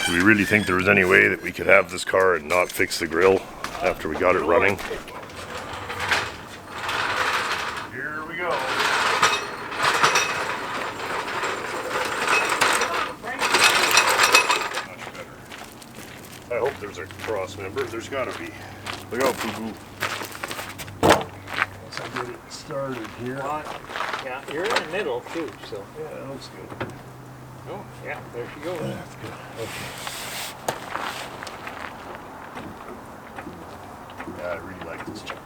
Do we really think there was any way that we could have this car and not fix the grille after we got it running? Here we go. Much better. I hope there's a cross member. There's gotta be. Look out, poo-poo. Once I get it started here. Yeah, you're in the middle too, so. Yeah, that looks good. Oh, yeah, there she goes. Yeah, that's good. Okay. Yeah, I really like this truck.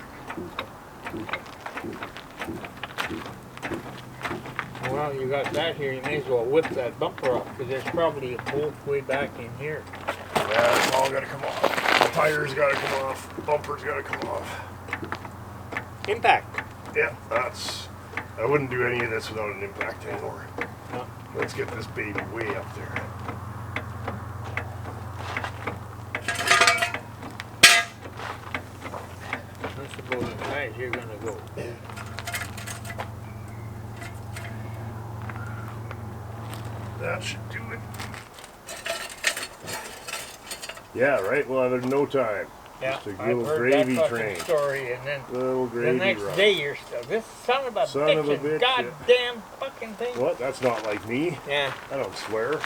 Well, you got that here, you may as well whip that bumper off, because there's probably a bolt way back in here. Yeah, it's all gotta come off. The tires gotta come off. The bumper's gotta come off. Impact. Yeah, I wouldn't do any of this without an impact anymore. No. Let's get this baby way up there. That's about as high as you're gonna go. That should do it. Yeah, right? We'll have it in no time. Yeah, Just a I've little heard gravy that train. fucking story, and then Little the gravy next run. day you're still, this son of a bitch, goddamn fucking thing. What? That's not like me. Yeah. I don't swear.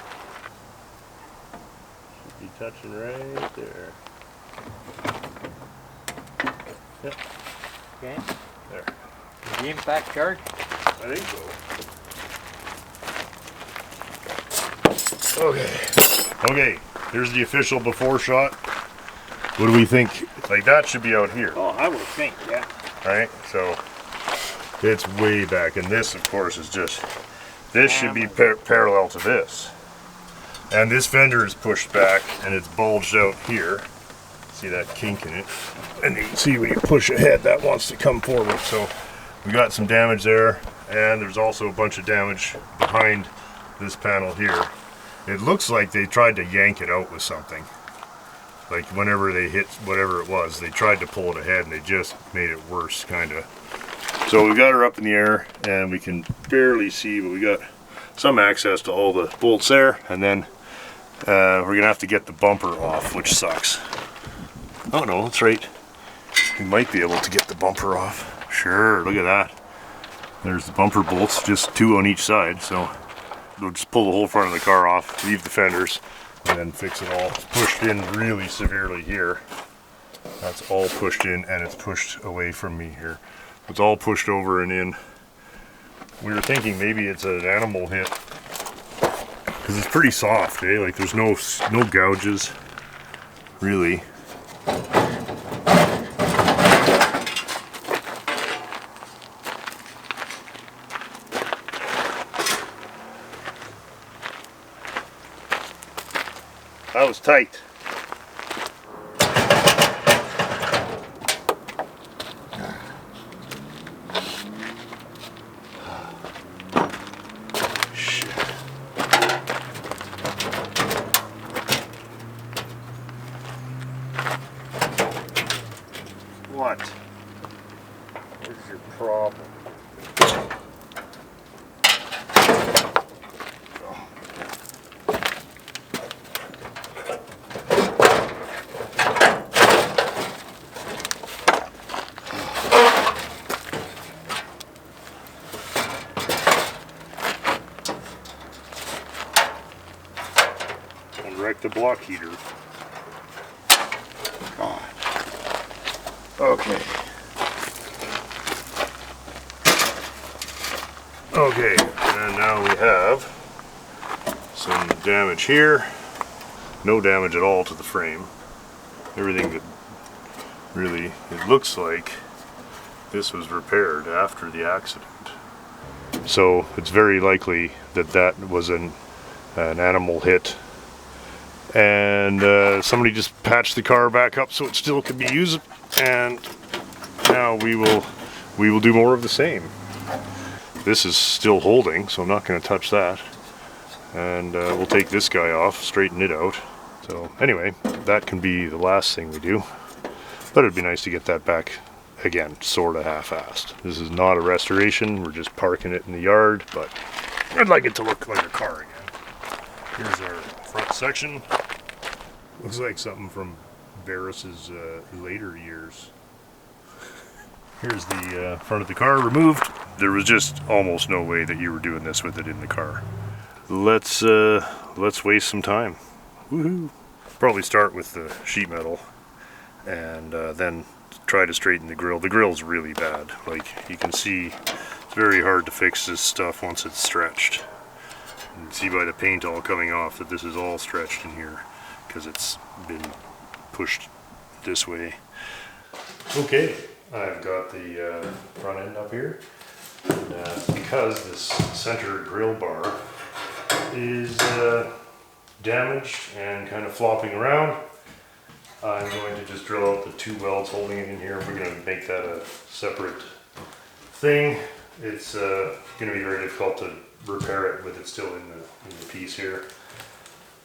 Should be touching right there. Yep. Okay. There. Is the impact charge? I think so. Okay. Okay. Here's the official before shot. What do we think? Like that should be out here. Oh, I would think, yeah. Right? So it's way back. And this, of course, is just, this should be parallel to this. And this fender is pushed back and it's bulged out here. See that kink in it? And you can see when you push ahead, that wants to come forward. So we got some damage there. And there's also a bunch of damage behind this panel here. It looks like they tried to yank it out with something. Like whenever they hit whatever it was, they tried to pull it ahead and they just made it worse, kind of. So we got her up in the air and we can barely see, but we got some access to all the bolts there. And then we're going to have to get the bumper off, which sucks. Oh no, that's right. We might be able to get the bumper off. Sure, look at that. There's the bumper bolts, just 2 on each side. So we'll just pull the whole front of the car off, leave the fenders, and then fix it all. It's pushed in really severely here. That's all pushed in and it's pushed away from me here. It's all pushed over and in. We were thinking maybe it's an animal hit because it's pretty soft, eh? Like there's no gouges, really. That was tight. Shit. What? What's your problem? Wreck the block heater. God. Okay. Okay, and now we have some damage here. No damage at all to the frame. Everything that really, it looks like this was repaired after the accident. So it's very likely that that was an animal hit. And somebody just patched the car back up so it still could be used, and now we will do more of the same. This is still holding, so I'm not going to touch that, and we'll take this guy off, straighten it out. So anyway, that can be the last thing we do, but it'd be nice to get that back again, sort of half-assed. This is not a restoration, we're just parking it in the yard, but I'd like it to look like a car again. Here's our front section. Looks like something from Varus's later years. Here's the front of the car removed. There was just almost no way that you were doing this with it in the car. Let's waste some time. Woohoo! Probably start with the sheet metal and then try to straighten the grill. The grill's really bad. Like you can see, it's very hard to fix this stuff once it's stretched. You can see by the paint all coming off that this is all stretched in here because it's been pushed this way. Okay, I've got the front end up here. And, because this center grill bar is damaged and kind of flopping around, I'm going to just drill out the 2 welds holding it in here. We're going to make that a separate thing. It's going to be very difficult to repair it with it still in the piece here.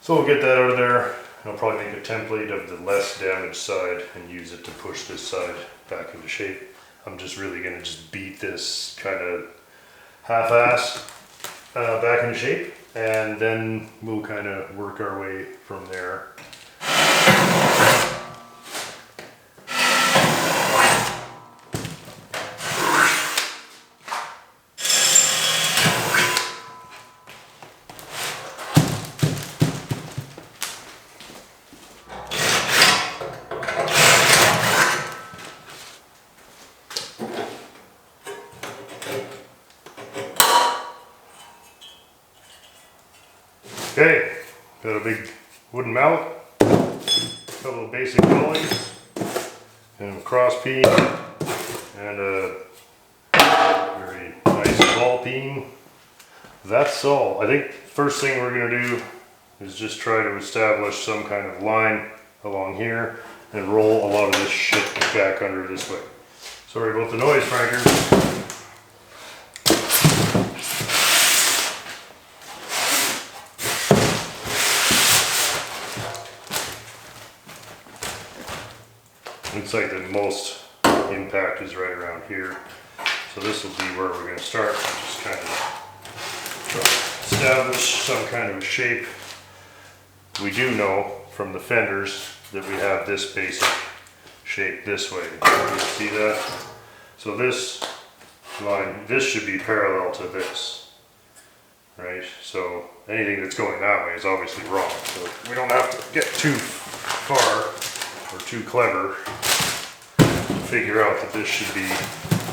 So we'll get that out of there. I'll probably make a template of the less damaged side and use it to push this side back into shape. I'm just really going to just beat this kind of half-ass back into shape, and then we'll kind of work our way from there. Okay, got a big wooden mallet, a couple of basic pulleys, and a cross peen, and a very nice ball peen. That's all. I think first thing we're going to do is just try to establish some kind of line along here and roll a lot of this shit back under this way. Sorry about the noise, Frankers. Looks like the most impact is right around here. So this will be where we're going to start. Just kind of try to establish some kind of a shape. We do know from the fenders that we have this basic shape this way. You see that? So this line, this should be parallel to this, right? So anything that's going that way is obviously wrong. So we don't have to get too far or too clever to figure out that this should be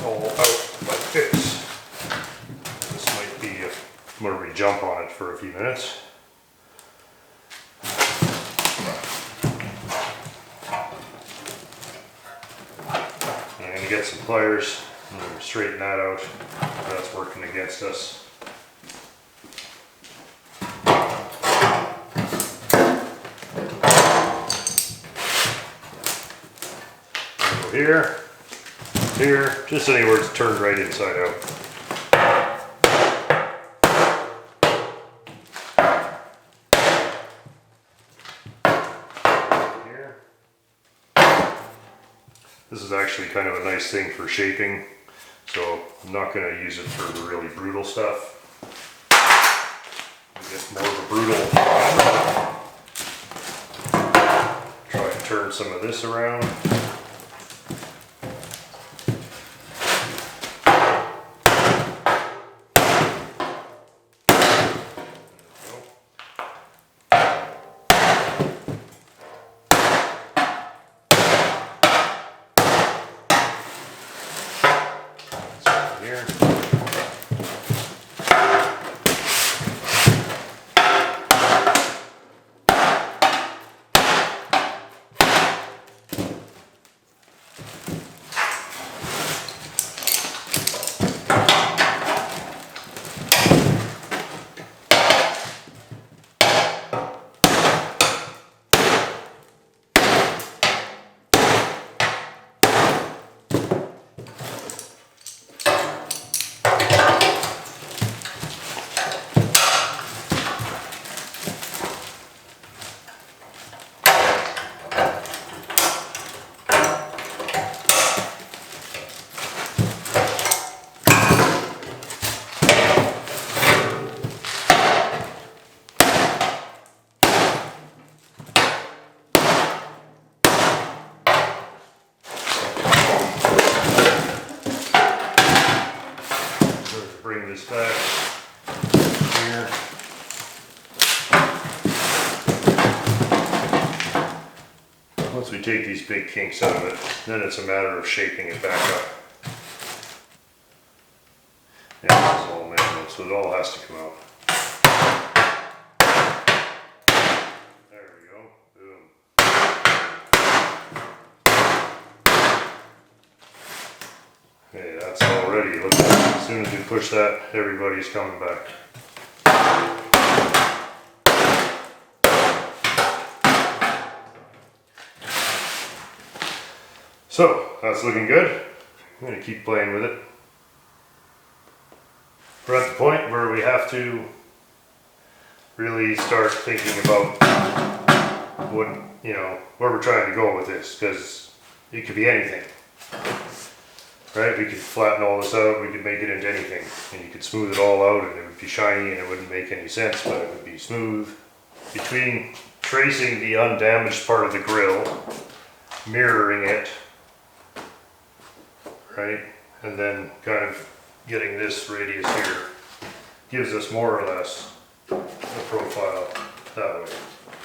all out like this. This might be where we jump on it for a few minutes. I'm going to get some pliers and straighten that out. That's working against us. Here, here, just anywhere it's turned right inside out. Here. This is actually kind of a nice thing for shaping, so I'm not going to use it for the really brutal stuff. I guess more of a brutal. Try and turn some of this around. Here. once we take these big kinks out of it, then it's a matter of shaping it back up. Yeah, it's all manual, so it all has to come out. There we go. Boom. Hey, that's all ready. Look, as soon as we push that, everybody's coming back. So, that's looking good. I'm going to keep playing with it. We're at the point where we have to really start thinking about what, where we're trying to go with this, because it could be anything. Right? We could flatten all this out, we could make it into anything, and you could smooth it all out and it would be shiny and it wouldn't make any sense, but it would be smooth. Between tracing the undamaged part of the grille, mirroring it, right, and then kind of getting this radius here, gives us more or less a profile that way.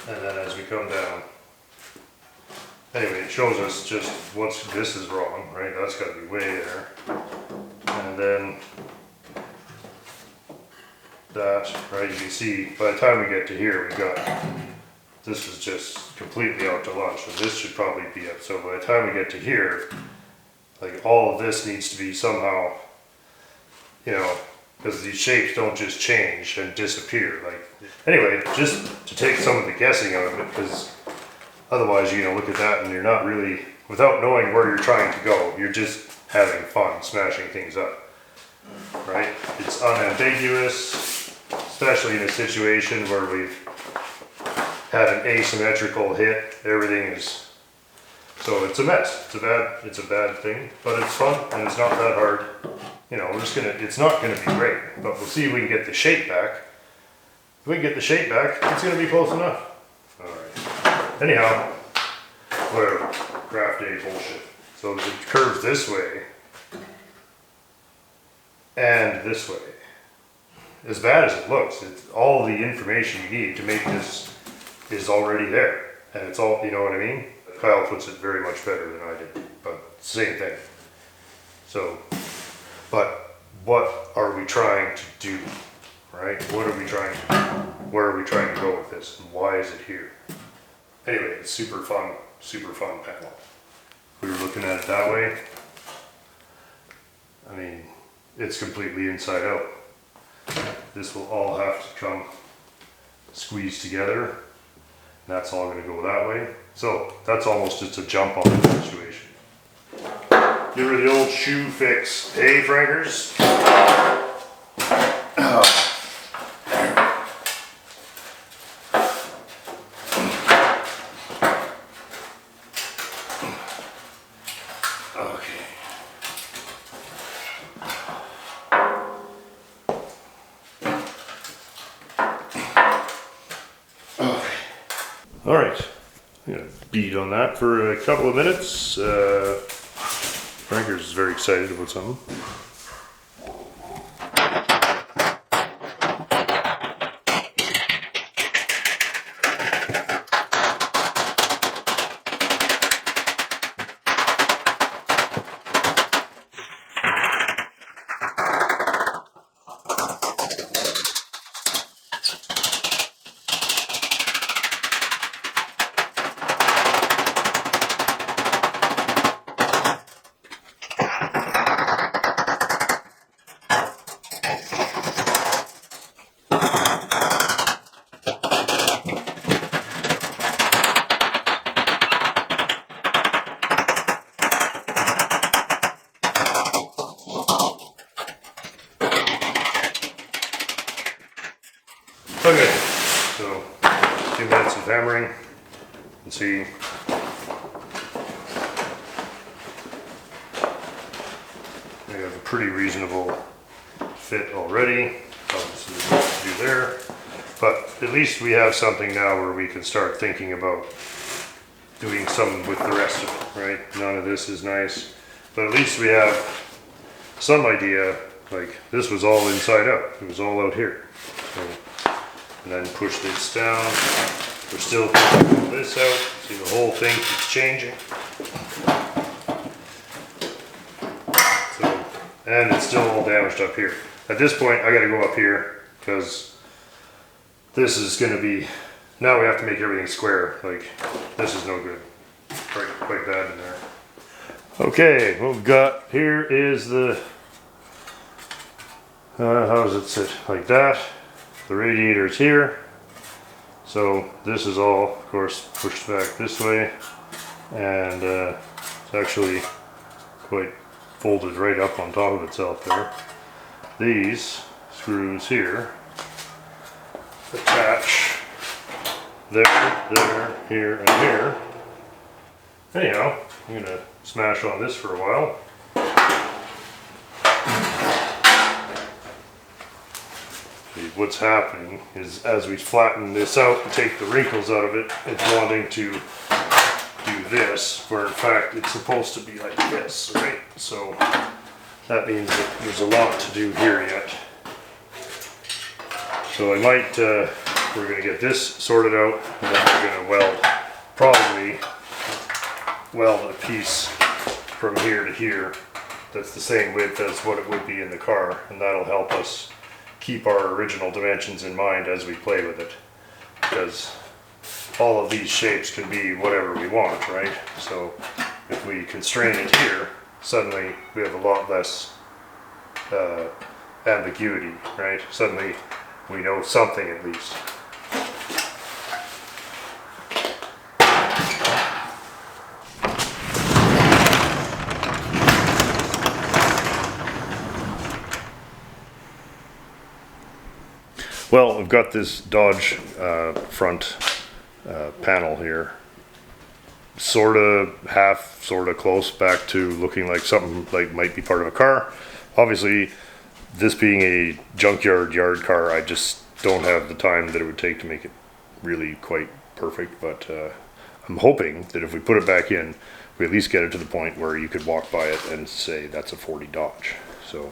And then as we come down, anyway, it shows us just once this is wrong, right? That's got to be way there. And then that, right? You can see by the time we get to here, we've got, this is just completely out to lunch. And this should probably be up. So by the time we get to here, like all of this needs to be somehow, because these shapes don't just change and disappear. Like, anyway, just to take some of the guessing out of it, because otherwise, look at that and you're not really, without knowing where you're trying to go, you're just having fun smashing things up, right? It's unambiguous, especially in a situation where we've had an asymmetrical hit. Everything is, so it's a mess. It's a bad thing, but it's fun and it's not that hard. It's not gonna be great, but we'll see if we can get the shape back. If we can get the shape back, it's gonna be close enough. All right. Anyhow, whatever, craft day bullshit. So it curves this way and this way. As bad as it looks, it's all the information you need to make this is already there. And it's all, you know what I mean? Kyle puts it very much better than I did, but same thing. So, but what are we trying to do, right? What are we trying to do? Where are we trying to go with this? And why is it here? Anyway, it's super fun panel. We were looking at it that way. I mean, it's completely inside out. This will all have to come squeezed together. And that's all going to go that way. So that's almost just a jump on the situation. Give her the old shoe fix. Hey, Frankers. All right, I'm gonna beat on that for a couple of minutes. Frankers is very excited about something. Okay, so 2 minutes of hammering and see. We have a pretty reasonable fit already. Obviously there's work to do there, but at least we have something now where we can start thinking about doing something with the rest of it, right? None of this is nice, but at least we have some idea. Like this was all inside out, it was all out here. So, and then push this down. We're still this out. See, the whole thing keeps changing. So, and it's still all damaged up here. At this point, I gotta go up here because this is gonna be, now we have to make everything square. Like, this is no good. Quite bad in there. Okay, what we've got here is the, how does it sit? Like that. The radiator is here. So this is all, of course, pushed back this way. And it's actually quite folded right up on top of itself there. These screws here attach there, here, and here. Anyhow, I'm gonna smash on this for a while. See, what's happening is as we flatten this out and take the wrinkles out of it, it's wanting to do this, where in fact it's supposed to be like this, right? So that means that there's a lot to do here yet. So I might, we're gonna get this sorted out, and then we're gonna probably weld a piece from here to here that's the same width as what it would be in the car, and that'll help us keep our original dimensions in mind as we play with it, because all of these shapes can be whatever we want, right? So if we constrain it here, suddenly we have a lot less ambiguity, right? Suddenly we know something at least. Well, I've got this Dodge front panel here, sort of half, sort of close back to looking like something like might be part of a car. Obviously, this being a junkyard yard car, I just don't have the time that it would take to make it really quite perfect, but I'm hoping that if we put it back in, we at least get it to the point where you could walk by it and say that's a 40 Dodge. So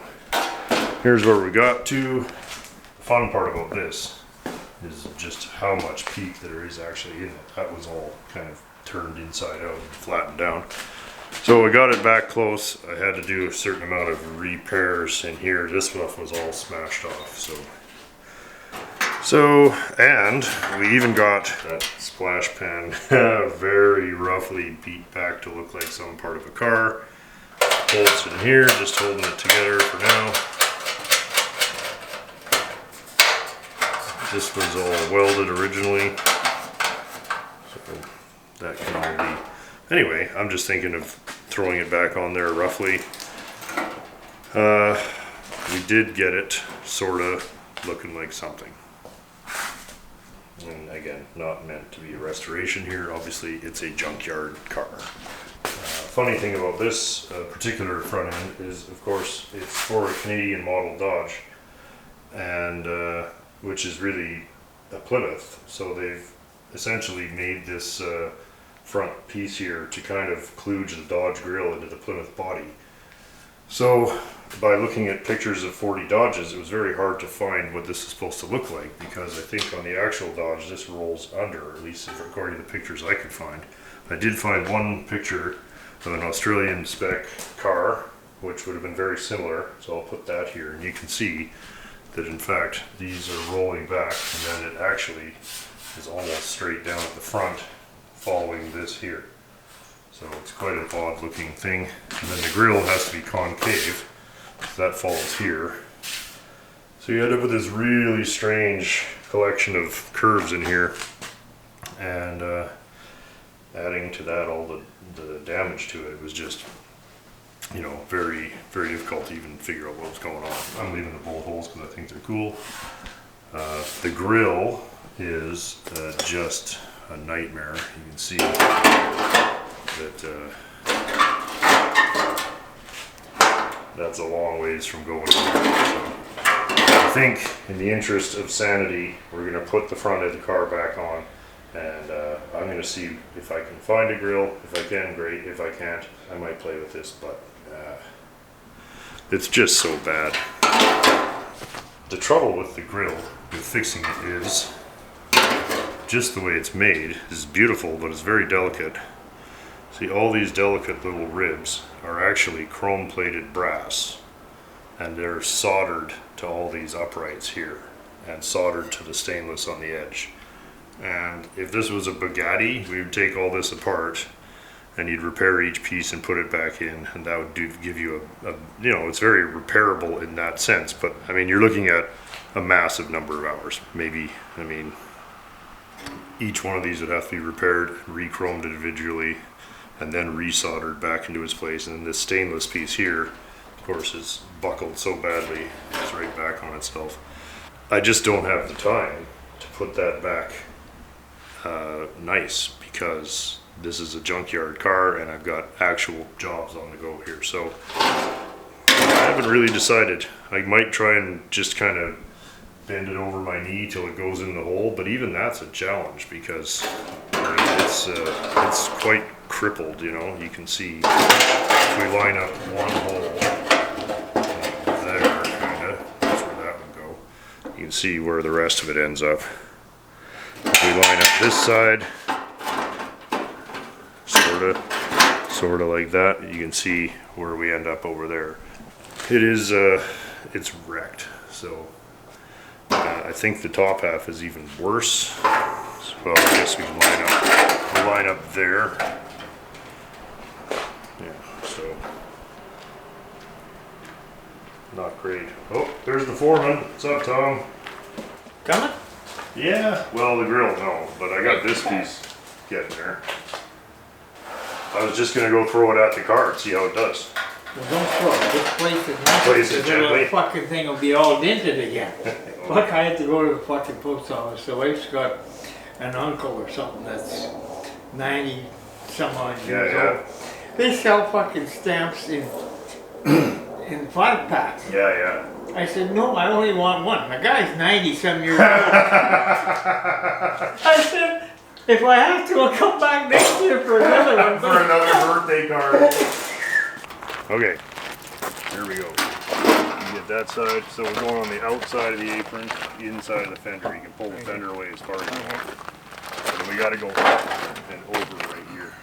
here's where we got to. Fun part about this is just how much PEEK there is actually in it. That was all kind of turned inside out and flattened down. So we got it back close. I had to do a certain amount of repairs in here. This stuff was all smashed off. And we even got that splash pan very roughly beat back to look like some part of a car. Bolts in here, just holding it together for now. This was all welded originally, so that can all be. Anyway, I'm just thinking of throwing it back on there roughly. We did get it sort of looking like something. And again, not meant to be a restoration here. Obviously, it's a junkyard car. Funny thing about this particular front end is, of course, it's for a Canadian model Dodge, and which is really a Plymouth. So they've essentially made this front piece here to kind of kludge the Dodge grille into the Plymouth body. So by looking at pictures of 40 Dodges, it was very hard to find what this is supposed to look like, because I think on the actual Dodge this rolls under, at least according to the pictures I could find. I did find one picture of an Australian spec car, which would have been very similar, so I'll put that here, and you can see that in fact these are rolling back, and then it actually is almost straight down at the front following this here. So it's quite an odd looking thing. And then the grille has to be concave, so that falls here. So you end up with this really strange collection of curves in here, and adding to that all the damage to it was just, you know, very, very difficult to even figure out what was going on. I'm leaving the bullet holes because I think they're cool. The grille is just a nightmare. You can see that that's a long ways from going on. So I think in the interest of sanity, we're going to put the front of the car back on, and I'm going to see if I can find a grille. If I can, great. If I can't, I might play with this, but it's just so bad. The trouble with the grille, with fixing it, is just the way it's made is beautiful, but it's very delicate. See, all these delicate little ribs are actually chrome plated brass, and they're soldered to all these uprights here and soldered to the stainless on the edge. And if this was a Bugatti, we would take all this apart and you'd repair each piece and put it back in, and that would give you a you know, it's very repairable in that sense. But I mean, you're looking at a massive number of hours. Maybe, I mean, each one of these would have to be repaired, re-chromed individually, and then resoldered back into its place. And then this stainless piece here, of course, is buckled so badly it's right back on itself. I just don't have the time to put that back nice, because this is a junkyard car and I've got actual jobs on the go here. So I haven't really decided. I might try and just kind of bend it over my knee till it goes in the hole, but even that's a challenge because it's quite crippled, you know. You can see if we line up one hole there, kinda, that's where that would go. You can see where the rest of it ends up. If we line up this side, sorta like that, you can see where we end up over there. It is, it's wrecked, so I think the top half is even worse. Well, I guess we can line up there. Yeah, so not great. Oh, there's the foreman. What's up, Tom? Coming? Yeah. Well, the grill, no, but I got this piece getting there. I was just gonna go throw it at the car and see how it does. Well, don't throw it. Just place it nice. Place it The little gently. fucking thing will be all dented again. Look, I had to go to the fucking post office. The wife's got an uncle or something that's 90 some odd years Yeah, old. They sell fucking stamps in 5 packs. Yeah. I said, no, I only want one. The guy's 90 some years old. I said, if I have to, I'll come back next year for another one. For another birthday card. Okay, here we go. You get that side, so we're going on the outside of the apron, the inside of the fender. You can pull the fender away as far as you want. And then we gotta go up and over right here.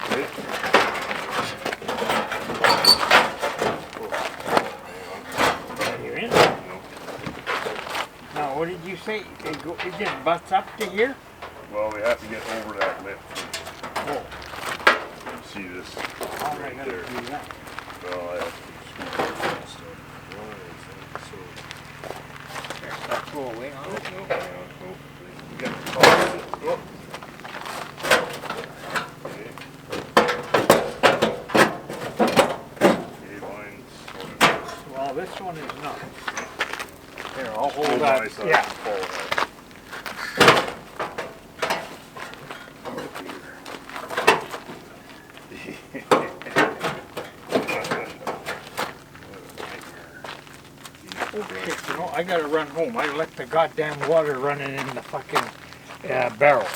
Okay. You're in? No. Now, what did you say? It just butts up to here? Well, we have to get over that lip. Oh, You see this how am I right gonna there? do that? Well, I have to screw that stuff. Let's go away on it. We got to toss it. Oh. Okay. Okay, mine's sort of. Well, this one is not. Here, I'll hold Hold that. my side. Yeah. Pull it out. Oh shit, you know, I gotta run home. I let the goddamn water running in the fucking barrel.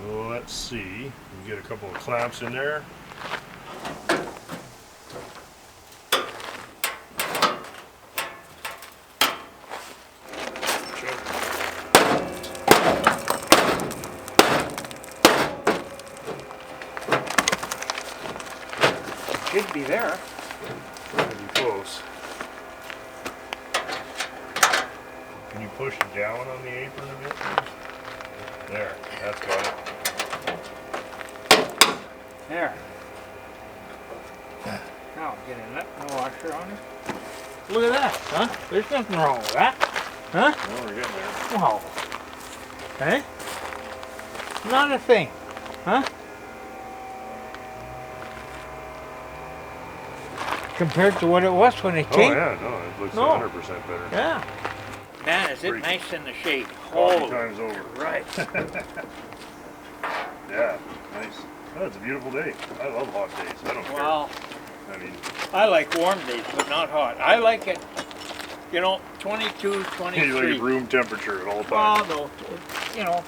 Well, let's see. We get a couple of clamps in there. Should be there. Pretty close. Can you push down on the apron a bit? There, that's got it. There. Now, get a lip and a washer on it. Look at that, huh? There's nothing wrong with that. Huh? Well, we're getting there. Wow. Hey? Not a thing. Huh? Compared to what it was when it Oh came? yeah, no, it looks No. 100% better. Yeah. Man, is it Pretty- nice in the shade. Coffee Oh, time's over. right. Yeah, nice. Oh, it's a beautiful day. I love hot days. I don't Well, care. I mean, I like warm days, but not hot. I like it, you know, 22, 23. you like room temperature at all Well, times. no, you know,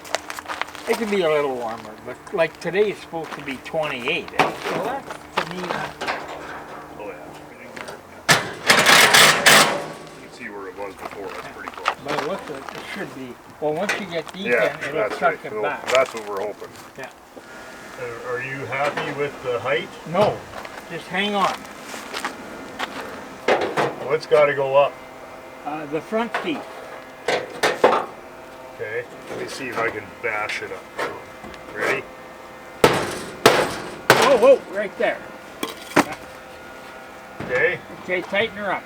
it can be a little warmer, but like today is supposed to be 28. Eh? So that's, to me, Oh yeah. You can see where it was before. That's pretty close. By the looks of it, it should be. Well, once you get these Yeah, in, it'll that's suck right. it Well, back. that's what we're hoping. Yeah. Are you happy with the height? No, just hang on. What's got to go up? The front feet. Okay, let me see if I can bash it up. Ready? Oh, whoa, right there. Okay. Okay, tighten her up.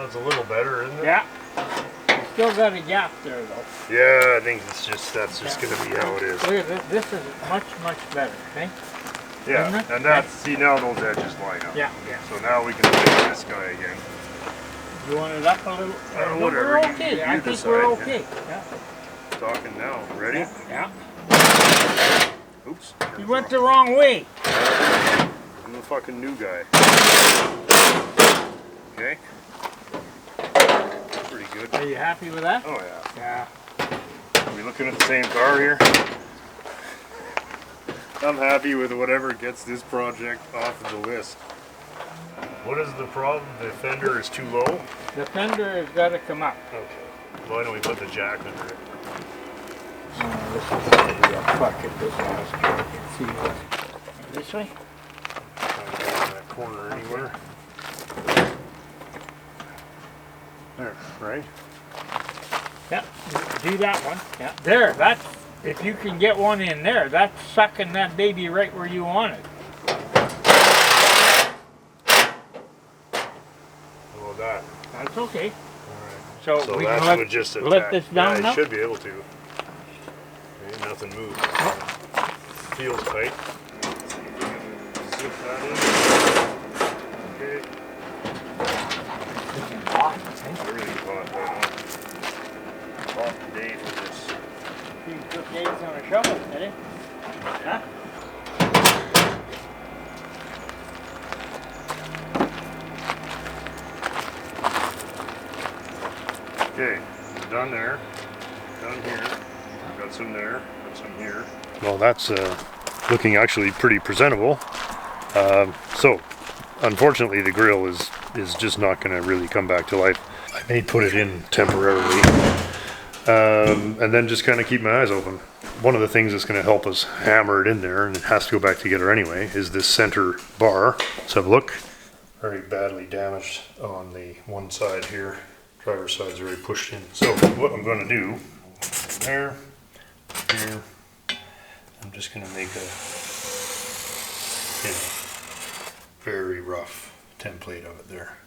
It's a little better, isn't it? Yeah. You still got a gap there, though. Yeah, I think that's just going to be how it is. Look at this. This is much, much better, okay? Yeah, Isn't it? and that's, see, now those edges line up. Yeah, yeah. So now we can look at this guy again. You want it up a little? No, whatever, we're you okay. I think decide, we're yeah. okay. Yeah. Talking now. Ready? Yeah. Oops. You went the wrong way. I'm the fucking new guy. Okay. Pretty good. Are you happy with that? Oh yeah. Yeah. Are we looking at the same car here? I'm happy with whatever gets this project off of the list. What is the problem? The fender is too low? The fender has got to come up. Okay. Why don't we put the jack under it? This is going to be a fucking disaster. See what? This way? Trying to go in that corner anywhere. There, right? Yeah. Do that one. Yeah. There. That's. If you can get one in there, that's sucking that baby right where you want it. Well, that. That's okay. Alright. So, So we that's can what just let attack. this down Yeah, now? you should be able to. Okay, nothing moves. Feels tight. Zip that in. Okay. I really thought that off the day for this. You can put days on a shovel, ready? Huh? Okay, done there. Done here. Got some there. Got some here. Well, that's looking actually pretty presentable. So, unfortunately, the grill is just not going to really come back to life. I may put it in temporarily, and then just kind of keep my eyes open. One of the things that's going to help us hammer it in there, and it has to go back together anyway, is this center bar. Let's have a look. Very badly damaged on the one side here. Driver's side's already pushed in. So what I'm going to do, there, here, I'm just going to make a, very rough template of it there.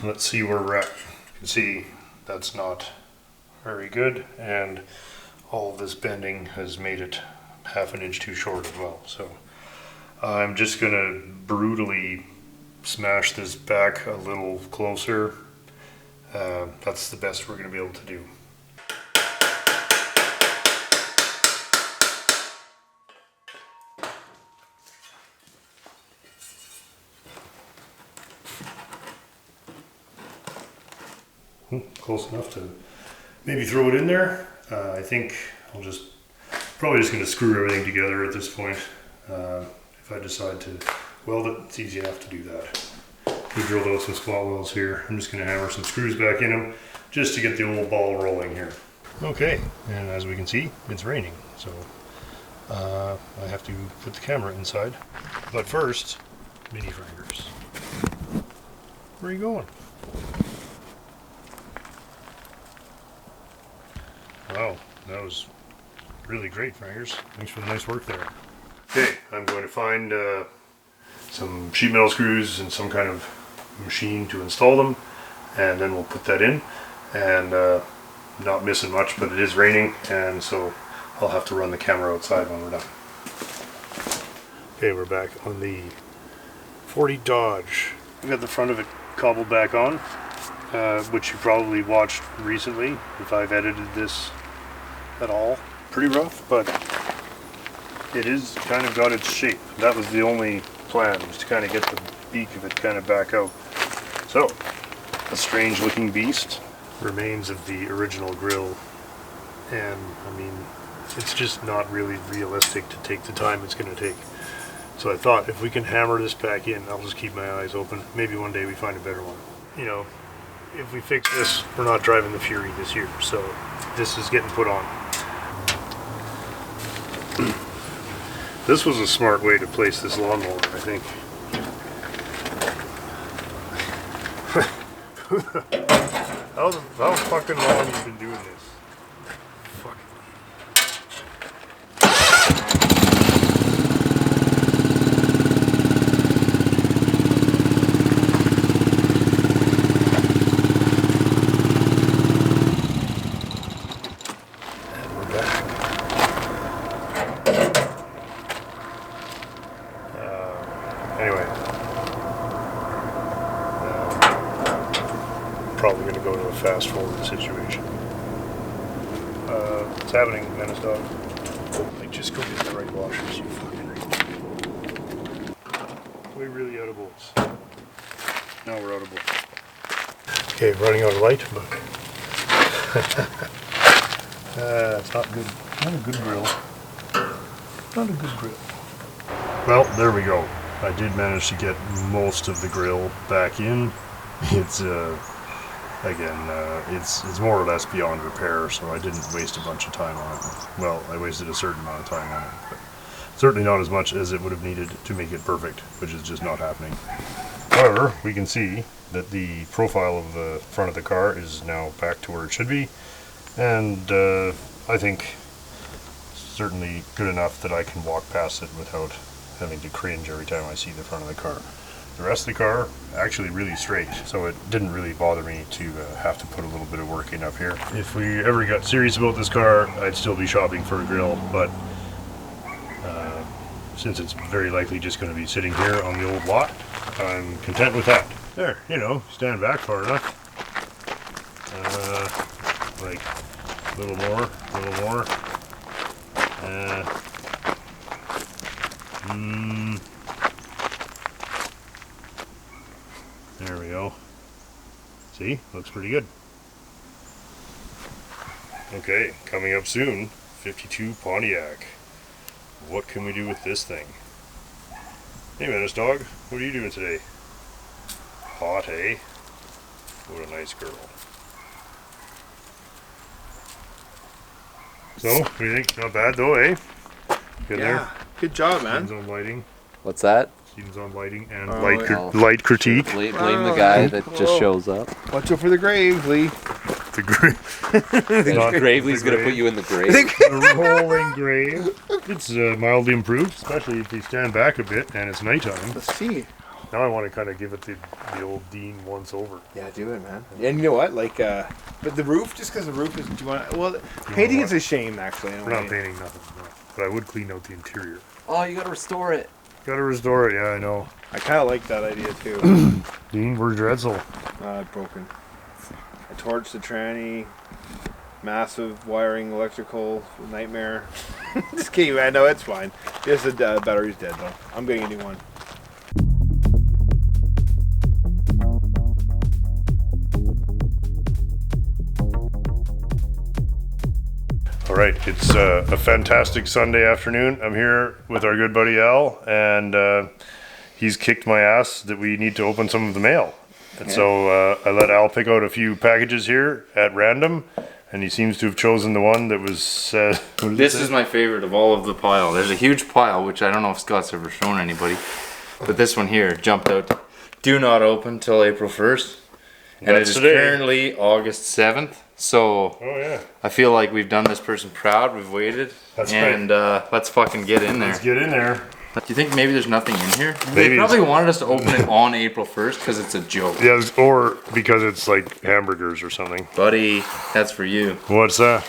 Let's see where we're at. You can see that's not very good, and all this bending has made it half an inch too short as well. So I'm just going to brutally smash this back a little closer. That's the best we're going to be able to do. Close enough to maybe throw it in there. I think I'll probably just going to screw everything together at this point. If I decide to weld it, it's easy enough to do that. We drilled out some spot welds here. I'm just going to hammer some screws back in them just to get the old ball rolling here. Okay, and as we can see, it's raining, so I have to put the camera inside. But first, mini frangers. Where are you going? Wow, that was really great, frangers. Thanks for the nice work there. Okay, I'm going to find some sheet metal screws and some kind of machine to install them, and then we'll put that in. And not missing much, but it is raining, and so I'll have to run the camera outside when we're done. Okay, we're back on the 40 Dodge. I got the front of it cobbled back on, which you probably watched recently if I've edited this at all. Pretty rough, but it is kind of got its shape. That was the only plan, was to kind of get the beak of it kind of back out. So, a strange looking beast. Remains of the original grill, and I mean, it's just not really realistic to take the time it's going to take. So I thought if we can hammer this back in, I'll just keep my eyes open. Maybe one day we find a better one. You know, if we fix this, we're not driving the Fury this year. So this is getting put on. This was a smart way to place this lawnmower, I think. How fucking long have you been doing this? Fuck. And we're back. Anyway. Probably going to go to a fast forward situation. What's happening, Menace Dog? Like, just go get the right washers, you fucking We really out of bolts. Now we're out of bolts. Okay, running out of light, but it's not good. Not a good grill. Not a good grill. Well, there we go. I did manage to get most of the grill back in. It's again, it's more or less beyond repair, so I didn't waste a bunch of time on it. Well, I wasted a certain amount of time on it, but certainly not as much as it would have needed to make it perfect, which is just not happening. However, we can see that the profile of the front of the car is now back to where it should be, and I think certainly good enough that I can walk past it without having to cringe every time I see the front of the car. The rest of the car actually really straight, so it didn't really bother me to have to put a little bit of work in up here. If we ever got serious about this car, I'd still be shopping for a grill, but since it's very likely just going to be sitting here on the old lot, I'm content with that. There, you know, stand back far enough. Like a little more, a little more. There we go. See, looks pretty good. Okay, coming up soon, 52 Pontiac. What can we do with this thing? Hey, Menace Dog, what are you doing today? Hot, eh? What a nice girl. So, what do you think? Not bad though, eh? Good there? Good job, man. Steven's on lighting. What's that? Steven's on lighting and yeah. light critique. Blame the guy that just shows up. Watch out for the grave, Lee. The grave. Gravely's gonna put you in the grave. The rolling grave. It's mildly improved, especially if you stand back a bit and it's nighttime. Let's see. Now I want to kind of give it the old Dean once over. Yeah, do it, man. And you know what? Like, but the roof, just because the roof is, do you want? Well, painting is a shame, actually. We're not painting nothing, no. But I would clean out the interior. Oh, you gotta restore it. Gotta restore it. Yeah, I know. I kind of like that idea too. Dean, where's your Edsel? Broken. I torched the tranny. Massive wiring, electrical nightmare. Just kidding, man. No, it's fine. Just the battery's dead though. I'm getting a new one. All right, it's a fantastic Sunday afternoon. I'm here with our good buddy Al, and he's kicked my ass that we need to open some of the mail. And so I let Al pick out a few packages here at random, and he seems to have chosen the one that was... This is my favorite of all of the pile. There's a huge pile, which I don't know if Scott's ever shown anybody, but this one here jumped out. Do not open till April 1st, and it is currently August 7th. So I feel like we've done this person proud. We've waited, and let's fucking get in there. Let's get in there. Do you think maybe there's nothing in here? Maybe They probably wanted us to open it on April 1st because it's a joke. Yeah, or because it's like hamburgers or something. Buddy, that's for you. What's that?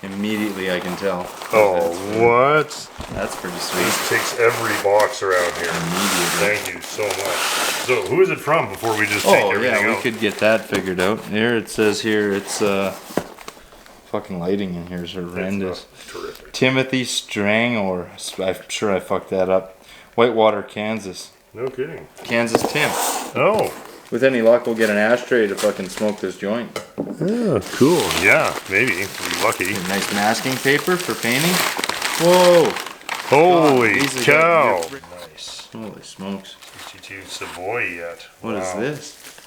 Immediately I can tell. Oh, what? That's pretty sweet. This takes every box around here. Immediately. Thank you so much. So, who is it from before we just take everything yeah, we out? could get that figured out. Here it says here it's fucking lighting in here is horrendous. Terrific. Timothy Strangor. I'm sure I fucked that up. Whitewater, Kansas. No kidding. Kansas Tim. Oh. With any luck, we'll get an ashtray to fucking smoke this joint. Oh, cool. Yeah, maybe. We'll be lucky. Nice masking paper for painting. Whoa. Holy these are cow. good. Nice. Holy smokes. 62 Savoy yet. What is this?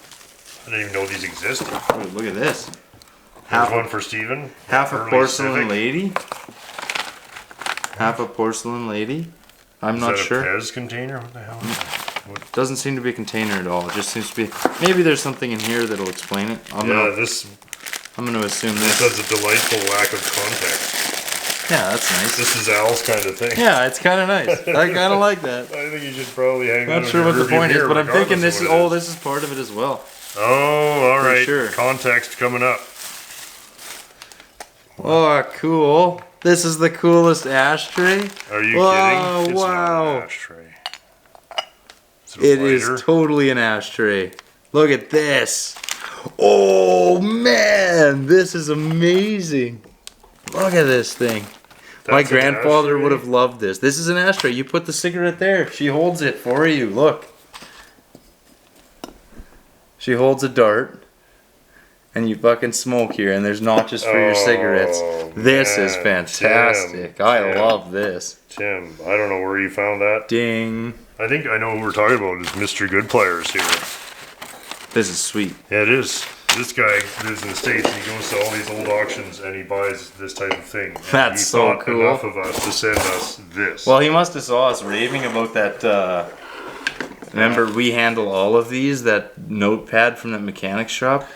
I didn't even know these existed. Oh, look at this. Here's one for Steven. Half a Early porcelain Civic. lady. Half a porcelain lady. I'm Is not that sure. a Pez container? What the hell is that? Doesn't seem to be a container at all. It just seems to be. Maybe there's something in here that'll explain it. I'm Yeah, gonna assume this this. has a delightful lack of context. Yeah, that's nice. This is Al's kind of thing. Yeah, it's kind of nice. I kind of like that. I think you should probably hang Not that sure on what your the point rearview is, mirror but I'm thinking regardless this of is. what it Oh, this is part of it as well. Oh, all right. sure. Context coming up. Oh, cool. This is the coolest ashtray. Are you Whoa, kidding? It's not wow. an ashtray. It is totally an ashtray. Look at this. Oh man, this is amazing. Look at this thing. My That's an grandfather ashtray? would have loved this. This is an ashtray. You put the cigarette there. She holds it for you. Look. She holds a dart. And you fucking smoke here, and there's notches for your cigarettes. This is man. fantastic. Tim, I Tim. love this. Tim, I don't know where you found that. Ding. I think I know who we're talking about is Mr. Goodpliers here. This is sweet. Yeah, it is. This guy lives in the States and he goes to all these old auctions and he buys this type of thing. And That's he so thought cool. enough of us to send us this. Well, he must have saw us raving about that. Remember, we handle all of these. That notepad from that mechanics shop.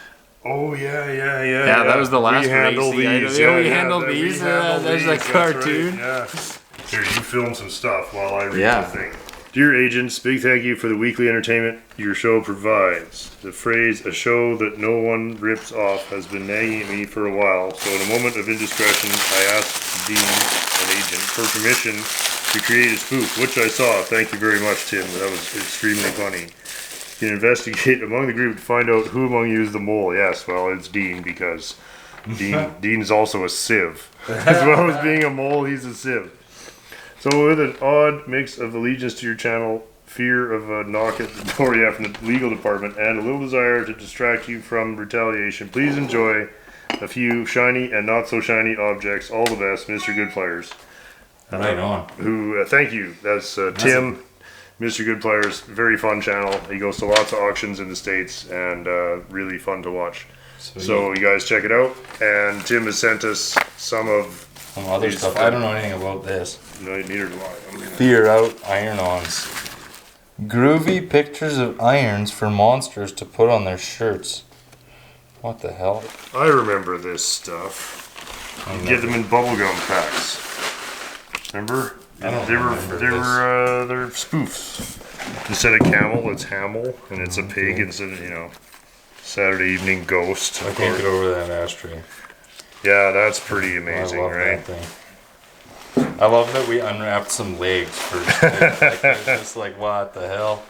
Oh yeah. Yeah, that was the last We handle racy item. these. Yeah, we yeah, handled that- these, we handle there's a these, that's right, cartoon. Yeah. Here, you film some stuff while I read Yeah. the thing. Dear agents, big thank you for the weekly entertainment your show provides. The phrase "a show that no one rips off" has been nagging at me for a while, so in a moment of indiscretion, I asked Dean, an agent, for permission to create a spoof, which I saw. Thank you very much, Tim. That was extremely funny. You can investigate among the group to find out who among you is the mole. Yes, well, it's Dean because Dean's also a sieve. As well as being a mole, he's a sieve. So with an odd mix of allegiance to your channel, fear of a knock at the door from the legal department, and a little desire to distract you from retaliation, please enjoy a few shiny and not so shiny objects. All the best, Mr. Goodpliers. Right on. Who, thank you. That's Tim, Mr. Goodpliers. Very fun channel. He goes to lots of auctions in the States and really fun to watch. So you guys check it out. And Tim has sent us some of Some other stuff. I don't know anything about this. No, neither do I. I'm gonna- Fear out iron-ons. Groovy pictures of irons for monsters to put on their shirts. What the hell? I remember this stuff. You get them in bubblegum packs. Remember? I don't they were remember they're spoofs. Instead of camel, it's Hamel, and it's a pig instead of Saturday Evening Ghost. I can't get over that ashtray. Yeah, that's pretty amazing, I love right? that thing. I love that we unwrapped some legs first. Like, it's just like, what the hell?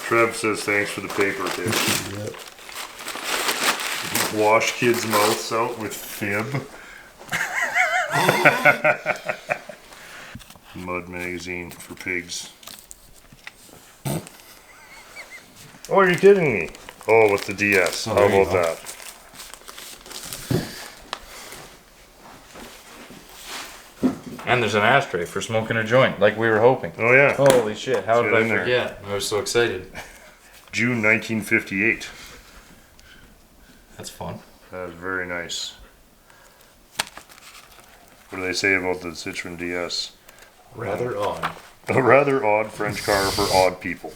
Trev says thanks for the paper tip. Wash kids' mouths out with fib. Mud magazine for pigs. Oh, are you kidding me? Oh, with the DS. Oh, How there you about go. that? And there's an ashtray for smoking a joint, like we were hoping. Oh yeah, Holy shit, how Let's did get I in there. forget? I was so excited. June 1958. That's fun. That was very nice. What do they say about the Citroen DS? Rather odd. A rather odd French car for odd people.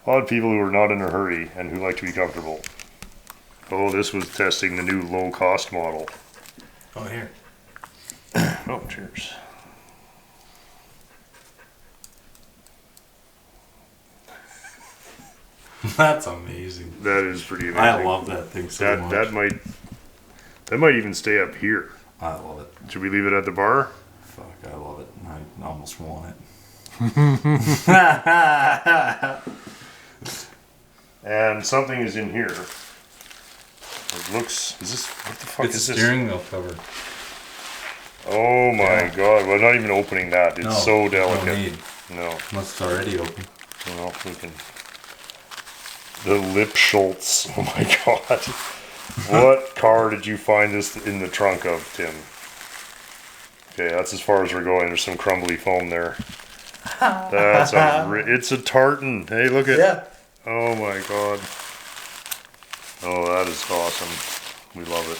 Odd people who are not in a hurry and who like to be comfortable. Oh, this was testing the new low-cost model. Oh, here. Oh, cheers. That's amazing. That is pretty amazing. I love that thing so that. much. That might even stay up here. I love it. Should we leave it at the bar? Fuck, I love it. I almost want it. And something is in here. It looks. Is this? What the fuck It's is a this? steering wheel cover. Oh my god! We're not even opening that. It's so delicate. No need. No. Unless it's already open. Well, we can. The lip Schultz. Oh my god. What car did you find this in the trunk of, Tim? Okay, that's as far as we're going. There's some crumbly foam there. That's it's a tartan. Hey, look at. Yeah. Oh my god. Oh, that is awesome. We love it.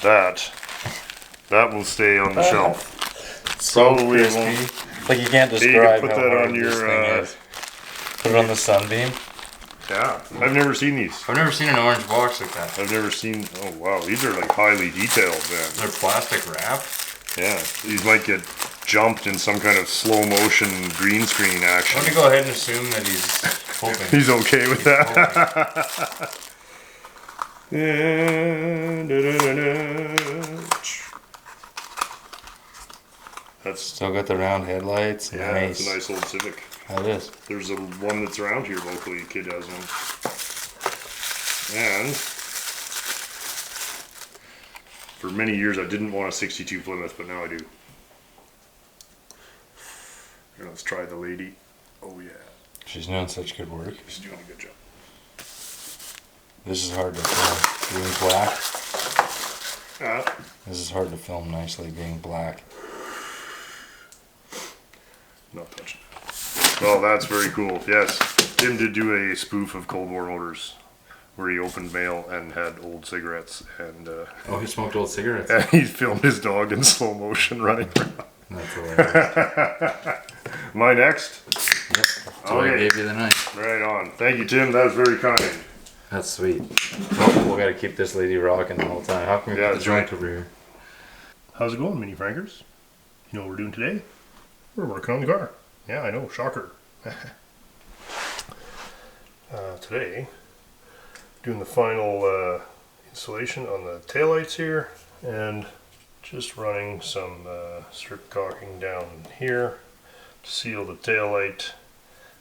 That will stay on the shelf. So Probably crispy. won't. Like you can't You describe can put how that hard on this your. thing is. Put it on the sunbeam. Yeah, I've never seen these. I've never seen an orange box like that. I've never seen. Oh wow, these are like highly detailed, man. They're plastic wrap. Yeah, these might get jumped in some kind of slow motion green screen action. I'm gonna go ahead and assume that he's hoping. He's okay with that. That's Still got the round headlights. yeah, Nice. it's a nice old Civic. That is. There's a one that's around here locally. Kid has one, and for many years I didn't want a '62 Plymouth, but now I do. Here, let's try the lady. Oh yeah, She's doing such good work. she's doing a good job. This is hard to film. Being black. Ah. This is hard to film nicely being black. Not touching it. Well, that's very cool. Yes, Tim did do a spoof of Cold War Motors, where he opened mail and had old cigarettes, and Oh, he smoked old cigarettes. and he filmed his dog in slow motion running around. That's hilarious. My next? Yep. That's why I Okay. gave you the knife. Right on. Thank you, Tim. That was very kind. That's sweet. Well, we gotta keep this lady rocking the whole time. How can we Yeah, put the that's joint right. over here? How's it going, Mini Frankers? You know what we're doing today? We're working on the car. Yeah, I know. Shocker. Today, doing the final installation on the taillights here, and just running some strip caulking down here to seal the taillight,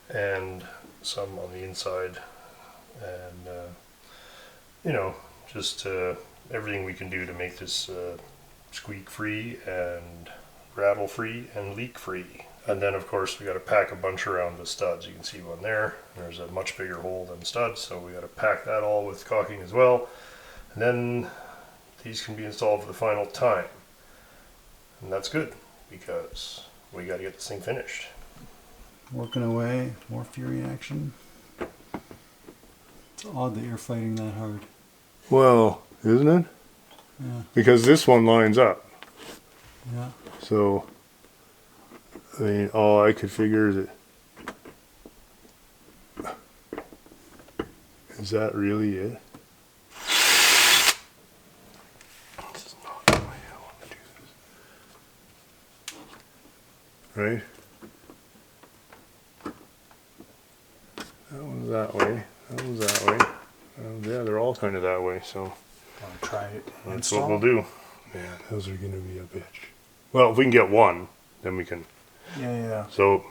and some on the inside, and you know, just everything we can do to make this squeak free and rattle free and leak free. And then of course we got to pack a bunch around the studs. You can see one there. There's a much bigger hole than studs, so we got to pack that all with caulking as well. And then these can be installed for the final time. And that's good because we got to get this thing finished. Working away, more Fury action. It's odd that you're fighting that hard. Well, isn't it? Yeah, Because this one lines up. yeah. So, I mean, all I could figure is is that really it? This is not the way I want to do this. Right? That one's that way. That one's that way. Yeah, they're all kind of that way, so Want to try it? that's what we'll do. Man, those are going to be a bitch. Well, if we can get one, then we can. Yeah. So,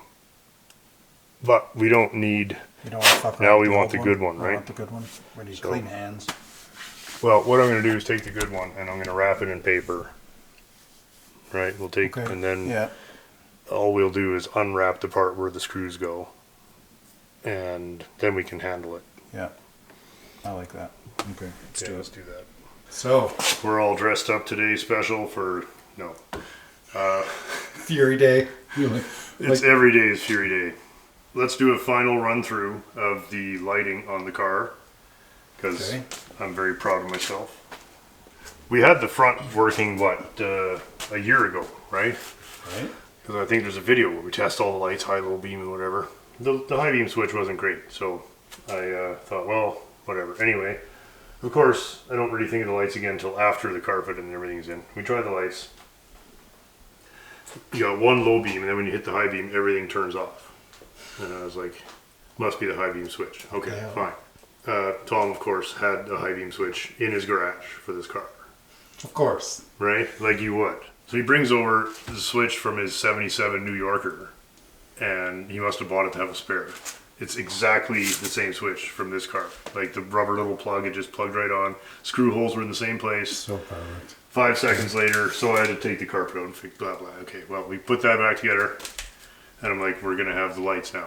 but we don't need, You don't want to fuck around. Now with we want old the good one, You right? want the good one. We need So- clean hands. well, what I'm going to do is take the good one and I'm going to wrap it in paper. Right? We'll take, Okay. and then Yeah. all we'll do is unwrap the part where the screws go. And then we can handle it. Yeah. I like that. Okay. Let's Yeah, do let's it. do that. So, We're all dressed up today special for, no. Fury Day. It's every day is Fury Day. Let's do a final run through of the lighting on the car because Okay. I'm very proud of myself. We had the front working a year ago, right? Right? Because I think there's a video where we test all the lights, high, low beam, and whatever. The high beam switch wasn't great, so I thought, well, whatever. Anyway, of course, I don't really think of the lights again until after the carpet and everything's in. We tried the lights. You got one low beam, and then when you hit the high beam, everything turns off. And I was like, must be the high beam switch. Okay, Yeah. fine. Tom, of course, had a high beam switch in his garage for this car, Of course. right? Like you would. So he brings over the switch from his 77 New Yorker, and he must have bought it to have a spare. It's exactly the same switch from this car. Like the rubber little plug, it just plugged right on. Screw holes were in the same place. So perfect. 5 seconds later, so I had to take the carpet out and fix blah blah. Okay, well, we put that back together, and I'm like, we're gonna have the lights now.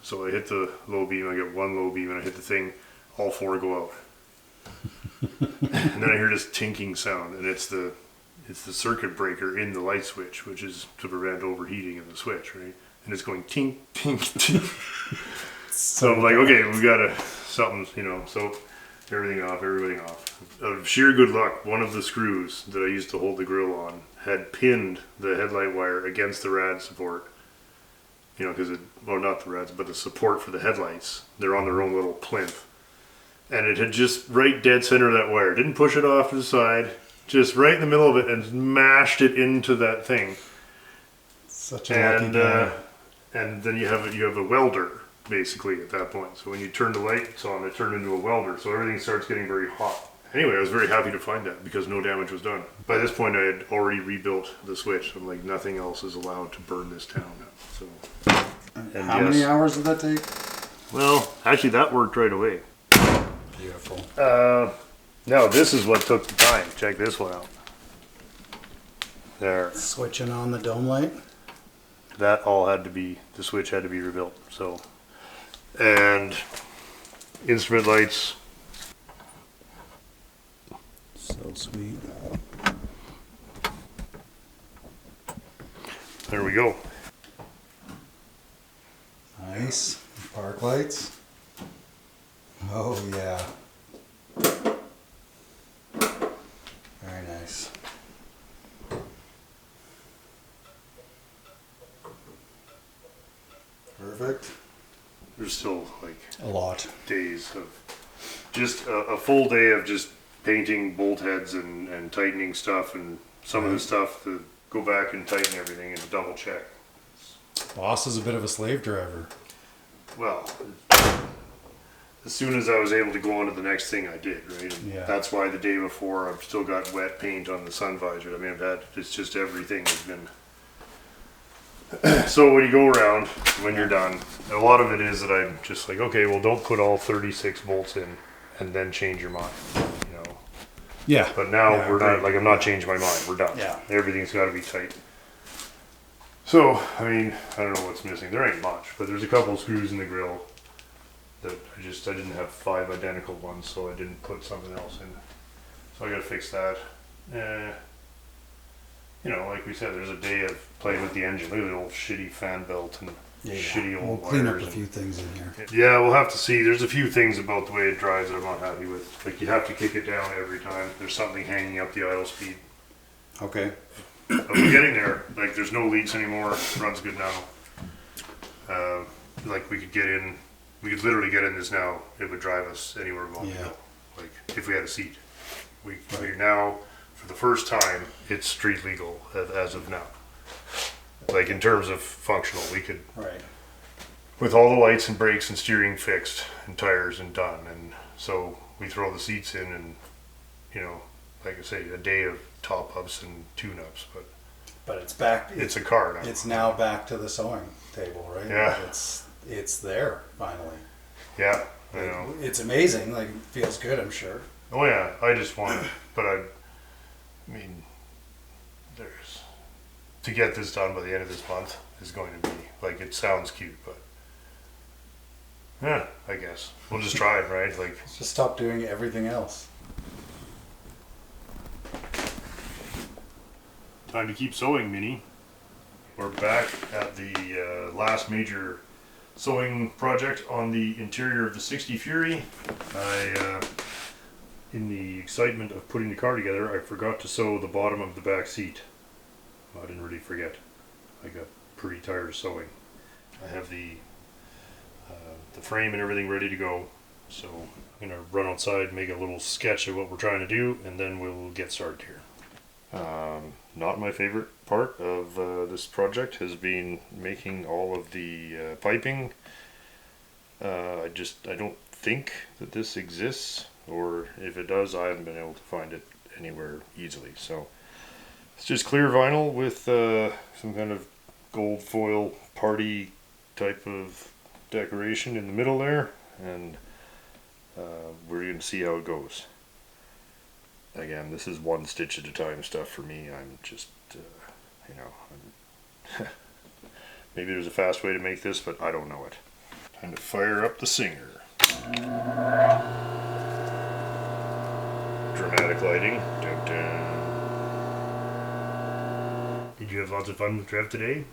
So I hit the low beam, I get one low beam, and I hit the thing, all 4 go out. And then I hear this tinking sound, and it's the circuit breaker in the light switch, which is to prevent overheating of the switch, right? And it's going tink, tink, tink. So I'm like, okay, we got something, you know, so everything off. Of sheer good luck, one of the screws that I used to hold the grill on had pinned the headlight wire against the rad support. You know, because not the rads, but the support for the headlights. They're on their own little plinth. And it had just right dead center of that wire. Didn't push it off to the side, just right in the middle of it and mashed it into that thing. Such a lucky guy. And then you have a welder basically at that point. So when you turn the lights on, it turned into a welder. So everything starts getting very hot. Anyway, I was very happy to find that because no damage was done. By this point, I had already rebuilt the switch. I'm like, nothing else is allowed to burn this town up. So, and How many hours did that take? Well, actually, that worked right away. Beautiful. No, this is what took the time. Check this one out. There. Switching on the dome light. That all had to be, the switch had to be rebuilt. So, and instrument lights. So sweet. There we go. Nice. Park lights. Oh yeah. Very nice. Perfect. There's still like A lot. days of just a full day of just painting bolt heads and tightening stuff and some of the stuff to go back and tighten everything and double check. Boss is a bit of a slave driver. Well, as soon as I was able to go on to the next thing, I did, right? And Yeah. that's why the day before I've still got wet paint on the sun visor. I mean, it's just everything has been. So when you go around, when you're done, a lot of it is that I'm just like, okay, well, don't put all 36 bolts in and then change your mind, you know. Yeah. But now Yeah, we're not, right. like, I'm not changing my mind. We're done. Yeah. Everything's got to be tight. So, I mean, I don't know what's missing. There ain't much, but there's a couple screws in the grill that I didn't have 5 identical ones, so I didn't put something else in. So I got to fix that. You know, like we said, there's a day of playing with the engine. Look at the old shitty fan belt and shitty We'll old clean up wires a and- few things in here. Yeah, we'll have to see. There's a few things about the way it drives that I'm not happy with. Like, you have to kick it down every time. There's something hanging up the idle speed. Okay. But we're getting there. Like, there's no leaks anymore. Runs good now. Like, we could literally get in this now. It would drive us anywhere we want to Yeah. go. Like, if we had a seat. We now, for the first time, it's street legal as of now. Like, in terms of functional, we could, Right. with all the lights and brakes and steering fixed and tires and done. And so we throw the seats in and, you know, like I say, a day of top ups and tune ups, but But it's back. it's a car now. It's now back to the sewing table, right? Yeah. It's there finally. Yeah, I know. It's amazing. Like, it feels good, I'm sure. Oh yeah, I just want it, but I mean, to get this done by the end of this month is going to be, like, it sounds cute, but yeah, I guess. We'll just try it, right? Like, Just stop doing everything else. time to keep sewing, Minnie. We're back at the last major sewing project on the interior of the 60 Fury. In the excitement of putting the car together, I forgot to sew the bottom of the back seat. Well, I didn't really forget. I got pretty tired of sewing. I have the frame and everything ready to go, so I'm gonna run outside, make a little sketch of what we're trying to do, and then we'll get started here. Not my favorite part of this project has been making all of the piping. I don't think that this exists, or if it does, I haven't been able to find it anywhere easily. So it's just clear vinyl with some kind of gold foil party type of decoration in the middle there, and we're going to see how it goes. Again, this is one stitch at a time stuff for me. I'm just, you know, maybe there's a fast way to make this, but I don't know it. Time to fire up the Singer. dramatic lighting. Dun, dun. Did you have lots of fun with Trev today?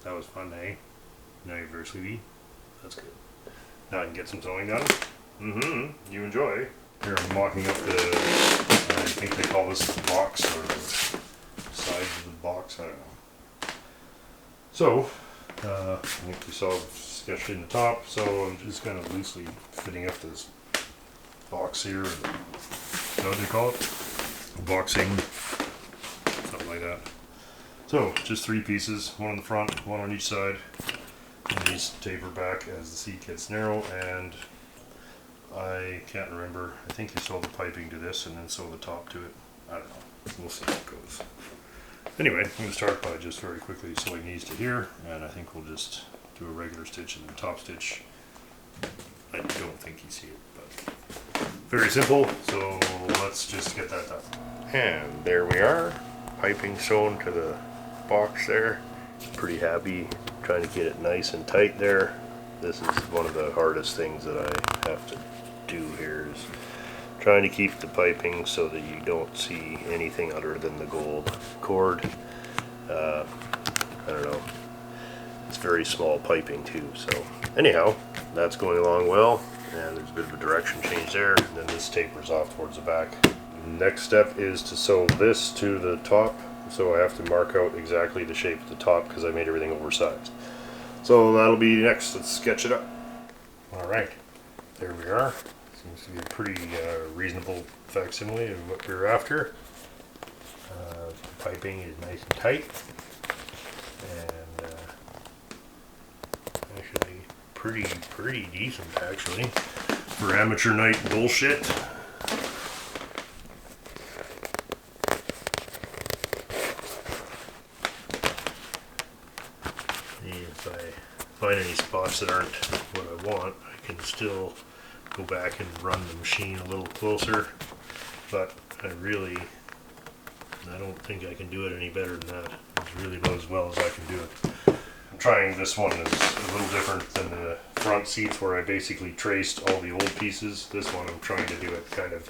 That was fun, eh? Now you're very sleepy. That's good. Now I can get some sewing done. Mm-hmm. You enjoy. Here I'm mocking up the, I think they call this the box, or the sides of the box, I don't know. So, I think you saw sketched in the top, so I'm just kind of loosely fitting up this box here. What do they call it? Boxing, something like that. So, just 3 pieces, one on the front, one on each side, and these taper back as the seat gets narrow, and I can't remember, I think you sew the piping to this and then sew the top to it. I don't know, we'll see how it goes. Anyway, I'm going to start by just very quickly sewing these to here, and I think we'll just do a regular stitch and the top stitch. I don't think you see it, but very simple, so let's just get that done. And there we are, piping sewn to the box there. Pretty happy, trying to get it nice and tight there. This is one of the hardest things that I have to do here, is trying to keep the piping so that you don't see anything other than the gold cord. I don't know, it's very small piping too, so anyhow, that's going along well, and there's a bit of a direction change there, and then this tapers off towards the back. Next step is to sew this to the top, so I have to mark out exactly the shape of the top because I made everything oversized. So that'll be next. Let's sketch it up. Alright, there we are. Seems to be a pretty reasonable facsimile of what we're after. The piping is nice and tight, and actually pretty decent actually for amateur night bullshit. If I find any spots that aren't what I want, I can still go back and run the machine a little closer, but I don't think I can do it any better than that. It's really about as well as I can do it. I'm trying this one is a little different than the front seats where I basically traced all the old pieces. This one I'm trying to do it kind of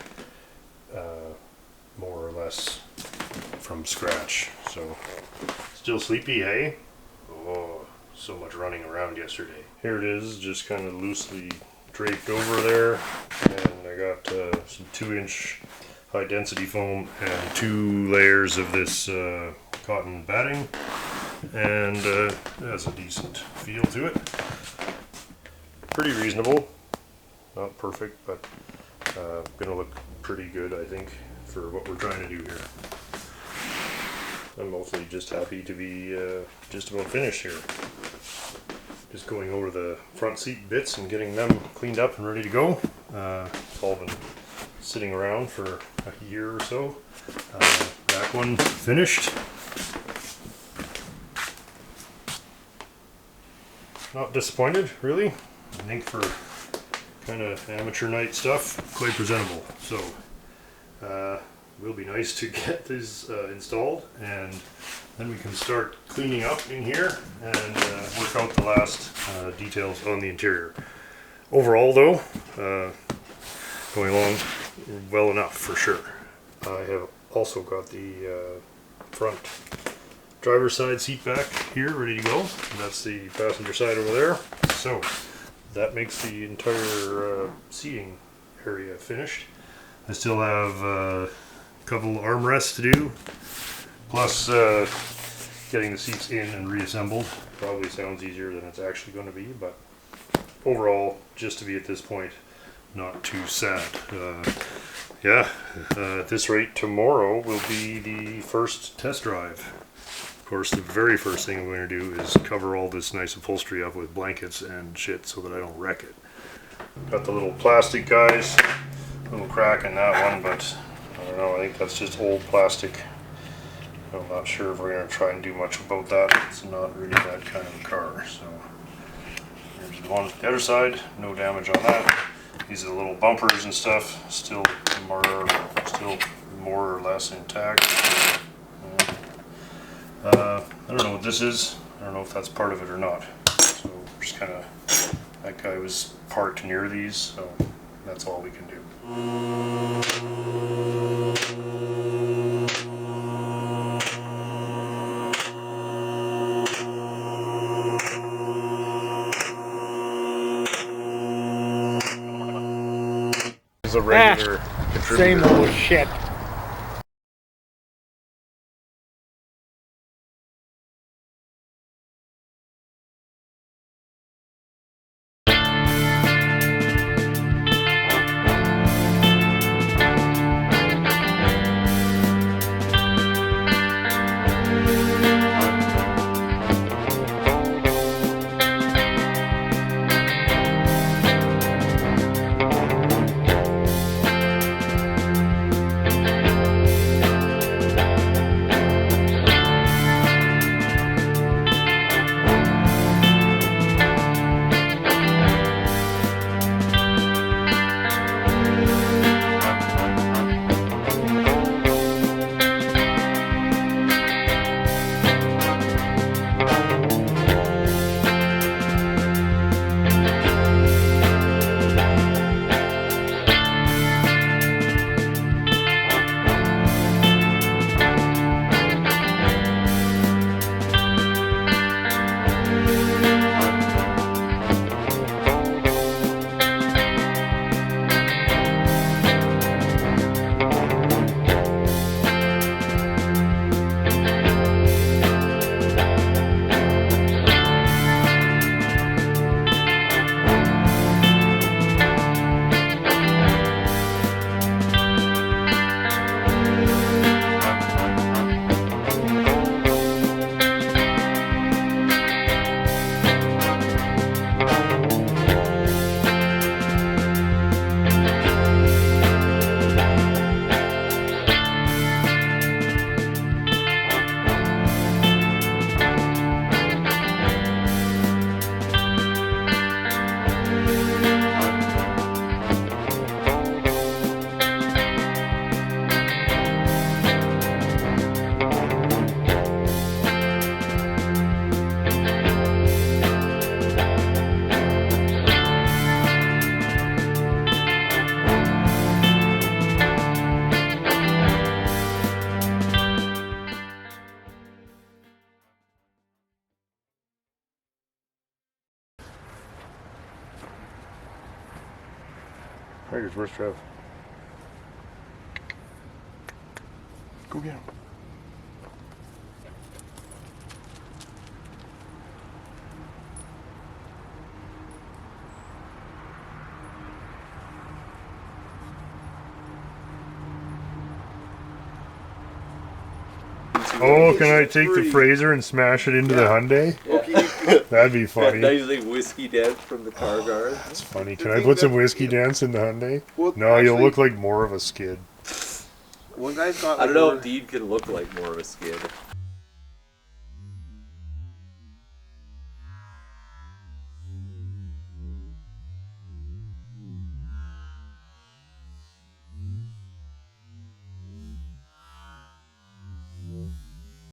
more or less from scratch. So, still sleepy, hey? Oh, so much running around yesterday. Here it is, just kind of loosely draped over there, and I got some 2-inch high density foam and 2 layers of this cotton batting, and it has a decent feel to it. Pretty reasonable, not perfect, but gonna look pretty good I think for what we're trying to do here. I'm mostly just happy to be just about finished here. Just going over the front seat bits and getting them cleaned up and ready to go. It's all been sitting around for a year or so. That one finished. Not disappointed, really. I think for kind of amateur night stuff, quite presentable. So, will be nice to get this installed, and then we can start cleaning up in here and work out the last details on the interior. Overall though, going along well enough for sure. I have also got the front driver's side seat back here ready to go. And that's the passenger side over there. So that makes the entire seating area finished. I still have a couple armrests to do, plus getting the seats in and reassembled. Probably sounds easier than it's actually going to be, but overall, just to be at this point, not too sad. At this rate, tomorrow will be the first test drive. Of course, the very first thing I'm going to do is cover all this nice upholstery up with blankets and shit so that I don't wreck it. Got the little plastic guys, little crack in that one, but I don't know, I think that's just old plastic. I'm not sure if we're going to try and do much about that. It's not really that kind of a car. So here's the one on the other side, no damage on that. These are the little bumpers and stuff, still more or less intact. I don't know what this is. I don't know if that's part of it or not. So just kind of, that guy was parked near these, so that's all we can do. a regular Same contributor. old shit. Tigers, where's Trev? Go get him. Oh, can I take the Fraser and smash it into the Hyundai? That'd be funny. Nicely whiskey dent from the car guard. That's funny. Can I put some whiskey dance in the Hyundai? Well, No, you'll actually- look like more of a skid. One guy's got. I Like don't know one- if Dean can look like more of a skid.